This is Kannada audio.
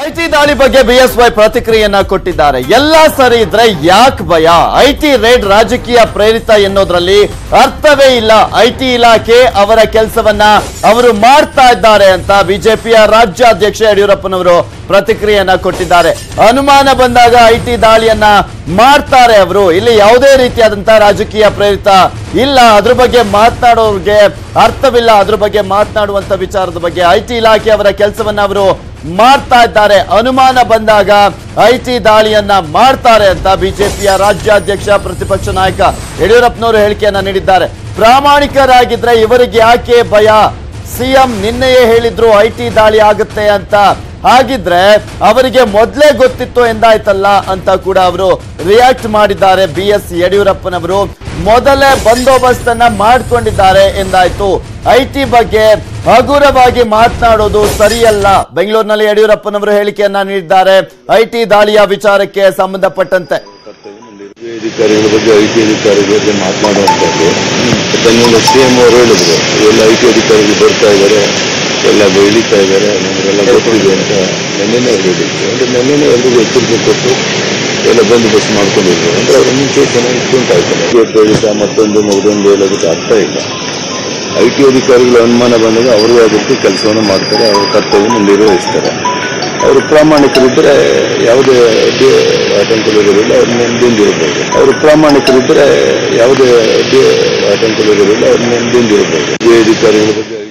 ಐಟಿ ದಾಳಿ ಬಗ್ಗೆ ಬಿಎಸ್ವೈ ಪ್ರತಿಕ್ರಿಯೆಯನ್ನ ಕೊಟ್ಟಿದ್ದಾರೆ. ಎಲ್ಲ ಸರಿ ಇದ್ರೆ ಯಾಕೆ ಭಯ? ಐಟಿ ರೇಡ್ ರಾಜಕೀಯ ಪ್ರೇರಿತ ಎನ್ನುವುದರಲ್ಲಿ ಅರ್ಥವೇ ಇಲ್ಲ. ಐಟಿ ಇಲಾಖೆ ಅವರ ಕೆಲಸವನ್ನ ಅವರು ಮಾಡ್ತಾ ಇದ್ದಾರೆ ಅಂತ ಬಿಜೆಪಿಯ ರಾಜ್ಯಾಧ್ಯಕ್ಷ ಯಡಿಯೂರಪ್ಪನವರು ಪ್ರತಿಕ್ರಿಯೆಯನ್ನ ಕೊಟ್ಟಿದ್ದಾರೆ. ಅನುಮಾನ ಬಂದಾಗ ಐಟಿ ದಾಳಿಯನ್ನ ಮಾಡ್ತಾರೆ ಅವರು. ಇಲ್ಲಿ ಯಾವುದೇ ರೀತಿಯಾದಂತಹ ರಾಜಕೀಯ ಪ್ರೇರಿತ ಇಲ್ಲ. ಅದ್ರ ಬಗ್ಗೆ ಮಾತನಾಡೋರಿಗೆ ಅರ್ಥವಿಲ್ಲ. ಅದ್ರ ಬಗ್ಗೆ ಮಾತನಾಡುವಂತ ವಿಚಾರದ ಬಗ್ಗೆ ಐಟಿ ಇಲಾಖೆ ಅವರ ಕೆಲಸವನ್ನ ಅವರು ಮಾಡ್ತಾ ಇದ್ದಾರೆ. ಅನುಮಾನ ಬಂದಾಗ ಐಟಿ ದಾಳಿಯನ್ನ ಮಾಡ್ತಾರೆ ಅಂತ ಬಿಜೆಪಿಯ ರಾಜ್ಯಾಧ್ಯಕ್ಷ ಪ್ರತಿಪಕ್ಷ ನಾಯಕ ಯಡಿಯೂರಪ್ಪನವರು ಹೇಳಿಕೆಯನ್ನ ನೀಡಿದ್ದಾರೆ. ಪ್ರಾಮಾಣಿಕರಾಗಿದ್ರೆ ಇವರಿಗೆ ಯಾಕೆ ಭಯ? ಸಿಎಂ ನಿನ್ನೆಯೇ ಹೇಳಿದ್ರು ಐಟಿ ದಾಳಿ ಆಗುತ್ತೆ ಅಂತ. ಹಾಗಿದ್ರೆ ಅವರಿಗೆ ಮೊದಲೇ ಗೊತ್ತಿತ್ತು ಎಂದಾಯ್ತಲ್ಲ ಅಂತ ಕೂಡ ಅವರು ರಿಯಾಕ್ಟ್ ಮಾಡಿದ್ದಾರೆ. BS ಯಡಿಯೂರಪ್ಪನವರು ಮೊದಲೇ ಬಂದೋಬಸ್ತನ್ನ ಮಾಡಿಕೊಂಡಿದ್ದಾರೆ ಎಂದಾಯ್ತು. ಐಟಿ ಬಗ್ಗೆ ಹಗುರವಾಗಿ ಮಾತನಾಡೋದು ಸರಿಯಲ್ಲ. ಬೆಂಗಳೂರಿನಲ್ಲಿ ಯಡಿಯೂರಪ್ಪನವರು ಹೇಳಿಕೆಯನ್ನ ನೀಡಿದ್ದಾರೆ ಐಟಿ ದಾಳಿಯ ವಿಚಾರಕ್ಕೆ ಸಂಬಂಧಪಟ್ಟಂತೆ. ಅಧಿಕಾರಿಗಳ ಬಗ್ಗೆ ಐಟಿ ಅಧಿಕಾರಿಗಳ ಬಗ್ಗೆ ಮಾತನಾಡುವಂಥದ್ದು ಸಿಎಂ ಅವರು ಹೇಳಿದ್ರು, ಎಲ್ಲ ಐಟಿ ಅಧಿಕಾರಿಗಳು ಬರ್ತಾ ಇದ್ದಾರೆ, ಎಲ್ಲ ಬೆಳೀತಾ ಇದ್ದಾರೆ, ನಮಗೆಲ್ಲ ಗೊತ್ತಿದೆ ಅಂತ ನೆನ್ನೆನೇ ಹೇಳಿದ್ರು. ಅಂದರೆ ನೆನ್ನೆನೇ ಎಲ್ರಿಗೂ ಎಚ್ಚರಿಕೆ ಕೊಟ್ಟು ಎಲ್ಲ ಬಂದೋಬಸ್ತ್ ಮಾಡ್ಕೊಂಡಿದ್ರು. ಅಂದರೆ ಅವ್ರ ಮುಂಚೆ ಚೆನ್ನಾಗಿ ಇಟ್ಕೊಂತಾಯ್ತಾರೆ. ಮತ್ತೊಂದು ಮಗದೊಂದು ಹೇಳೋದಕ್ಕೆ ಅರ್ಥ ಇಲ್ಲ. ಐಟಿ ಅಧಿಕಾರಿಗಳ ಅನುಮಾನ ಬಂದಾಗ ಅವರು ಅದಕ್ಕೆ ಕೆಲಸವನ್ನು ಮಾಡ್ತಾರೆ, ಅವರ ಕರ್ತವ್ಯವನ್ನು ನಿರ್ವಹಿಸ್ತಾರೆ. ಅವರು ಪ್ರಾಮಾಣಿಕರಿದ್ದರೆ ಯಾವುದೇ ಆತಂಕವಿರೋದಿಲ್ಲ, ಅವ್ರ ನೆಮ್ಮದಿಯಿಂದಿರಬಹುದು. ಅವರು ಪ್ರಾಮಾಣಿಕರಿದ್ದರೆ ಯಾವುದೇ ಆತಂಕವಿರೋದಿಲ್ಲ, ಅವ್ರ ನೆಮ್ಮದಿಯಿಂದಿರಬಹುದು. ಅಧಿಕಾರಿಗಳ ಬಗ್ಗೆ